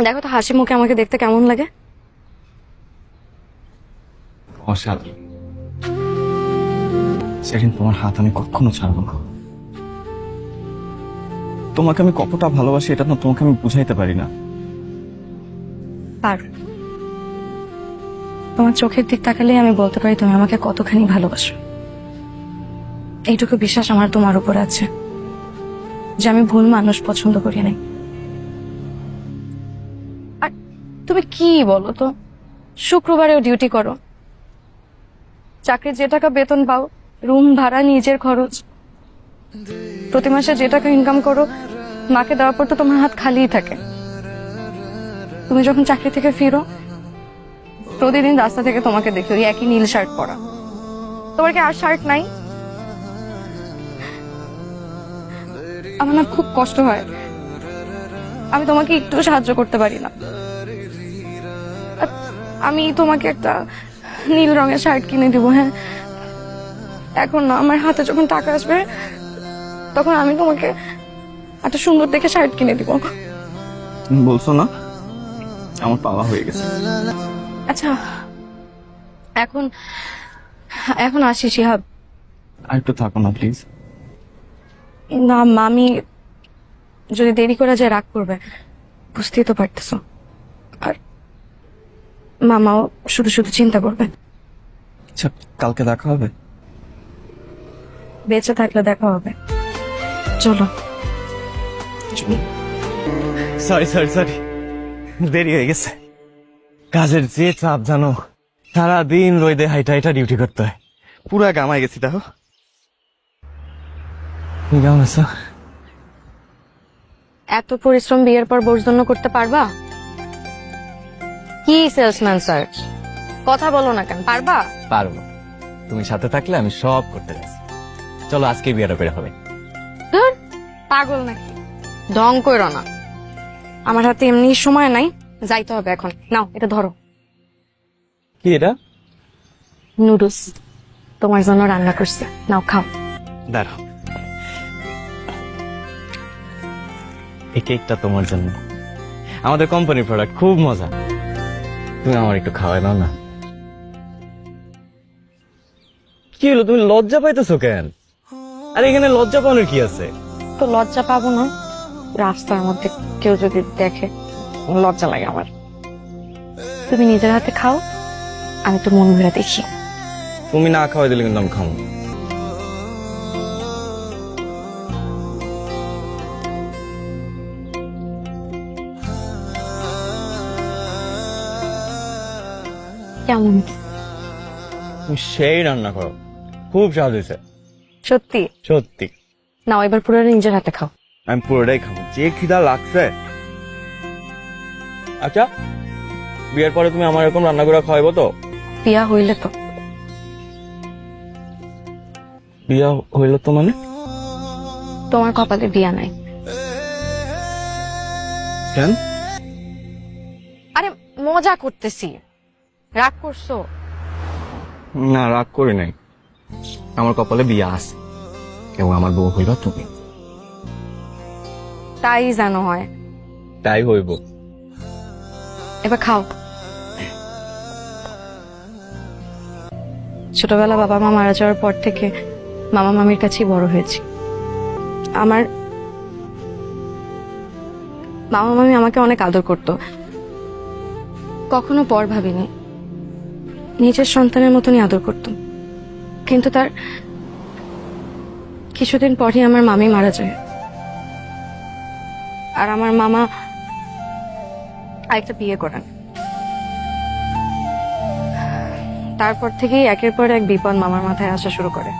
দেখো তো হাসি মুখে আমাকে দেখতে কেমন লাগে। অসাধারণ। সেদিন তোমার হাত আমি কখনো ছাড়বো না। তোমাকে আমি কতটা ভালোবাসি এটা না তোমাকে আমি বুঝাইতে পারি না। পারো। তোমার চোখের দিক তাকালেই আমি বলতে পারি তুমি আমাকে কতখানি ভালোবাসো। এইটুকু বিশ্বাস আমার তোমার উপর আছে যে আমি ভুল মানুষ পছন্দ করি নাই। আর তুমি কি বলো তো, শুক্রবারেও ডিউটি করো, চাকরির যে টাকা বেতন পাও, রুম ভাড়া, নিজের খরচ, প্রতি মাসে যে টাকা ইনকাম করো মাকে দেওয়ার পর তো তোমার হাত খালিই থাকে। তুমি যখন চাকরি থেকে ফিরো প্রতিদিন রাস্তা থেকে তোমাকে দেখি ওই একই নীল শার্ট পরা। তোমার কি আর শার্ট নাই? আমার না খুব কষ্ট হয়, আমি তোমাকে একটু সাহায্য করতে পারি না। আমি তোমাকে একটা নীল রঙের শার্ট কিনে দিব, হ্যাঁ এখন না, আমার হাতে যখন টাকা আসবে তখন আমি তোমাকে একটা সুন্দর দেখে শার্ট কিনে দিব। তুমি বলছো না আমার পাওয়া হয়ে গেছে। আচ্ছা এখন এখন আসি শিহাব। আর একটু থাকো না প্লিজ। না মামি যদি দেরি করে যায় রাগ করবে, বুঝতেই তো পারতেছো। আর মামাও শুধু শুধু চিন্তা করবে। আচ্ছা কালকে দেখা হবে। বেঁচে থাকলে দেখা হবে। চলো। সরি সরি সরি, দেরি হয়ে গেছে। কাজের যে চাপ জানো, সারাদিন রোদে হাইটা হাইটা ডিউটি করতে হয়, পুরা গামায় গেছি। দেখো তুমি কেমন আছো? এত পরিশ্রম বিয়ের পর বর্জন্য করতে পারবা? কি সেলসম্যান স্যার, কথা বলো না কেন? পারবা? পারবো, তুমি সাথে থাকলে আমি সব করতে রাজি। চলো আজকে বিয়েটা করে হবে। ধুর, পাগল নাকি? ঢং করো না, আমার হাতে এমনি সময় নাই, যাইতে হবে এখন। নাও এটা ধরো। কি এটা? নুডলস তোমার জন্য রান্না করছে, নাও খাও। দাঁড়াও, এই কেকটা তোমার জন্য, আমাদের কোম্পানির প্রোডাক্ট, খুব মজা। তুমি আমার একটু খাওয়াই দাও না। কি হলো, তুমি লজ্জা পাইতেছো কেন? আর এখানে লজ্জা পাওয়ার কি আছে? তো লজ্জা পাবো না? রাস্তার মধ্যে কেউ যদি দেখে লজ্জা লাগে আমার। তুমি নিজের হাতে খাও, আমি তো মন ভরে দেখি। তুমি না খাওয়াই দিলে কিন্তু আমি খাবো। কেমন? তুমি সেই রান্না করো, খুব স্বাদ হয়েছে। সত্যি? সত্যি। নাও এবার পুরো নিজের হাতে খাও। আমি পুরোটাই খাবো, যে খিদা লাগছে। আচ্ছা, বিয়ের পরে তুমি আমার এরকম রান্না করে খাওয়াবো তো? বিয়া হইলে তো। বিয়া হইল তো মানে? তোমার কপালে বিয়া নাই। কেন? আরে মজা করতেছি, রাগ করছো? না, রাগ করি নাই। আমার কপালে বিয়া আছে, এবং আমার বউ হইল তুমি। তাই জানো হয়। তাই হইব। এবার খাও। ছোটবেলা বাবা মা মারা যাওয়ার পর থেকে মামা মামির কাছেই বড় হয়েছি। আমার মামা মামি আমাকে অনেক আদর করতো, কখনো পর ভাবিনি, নিজের সন্তানের মতনই আদর করতো। কিন্তু তার কিছুদিন পরই আমার মামি মারা যায়, আর আমার মামা আরেকটা বিয়ে করেন। তারপর থেকেই একের পর এক বিপদ মামার মাথায় আসা শুরু করে।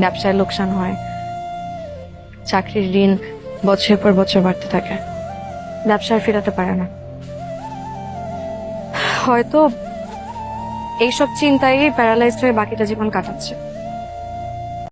ব্যবসায় লোকসান হয়, চাকরির ঋণ বছরের পর বছর বাড়তে থাকে, ব্যবসায় ফেরাতে পারে না। হয়তো এইসব চিন্তায় প্যারালাইজড হয়ে বাকিটা জীবন কাটাচ্ছে।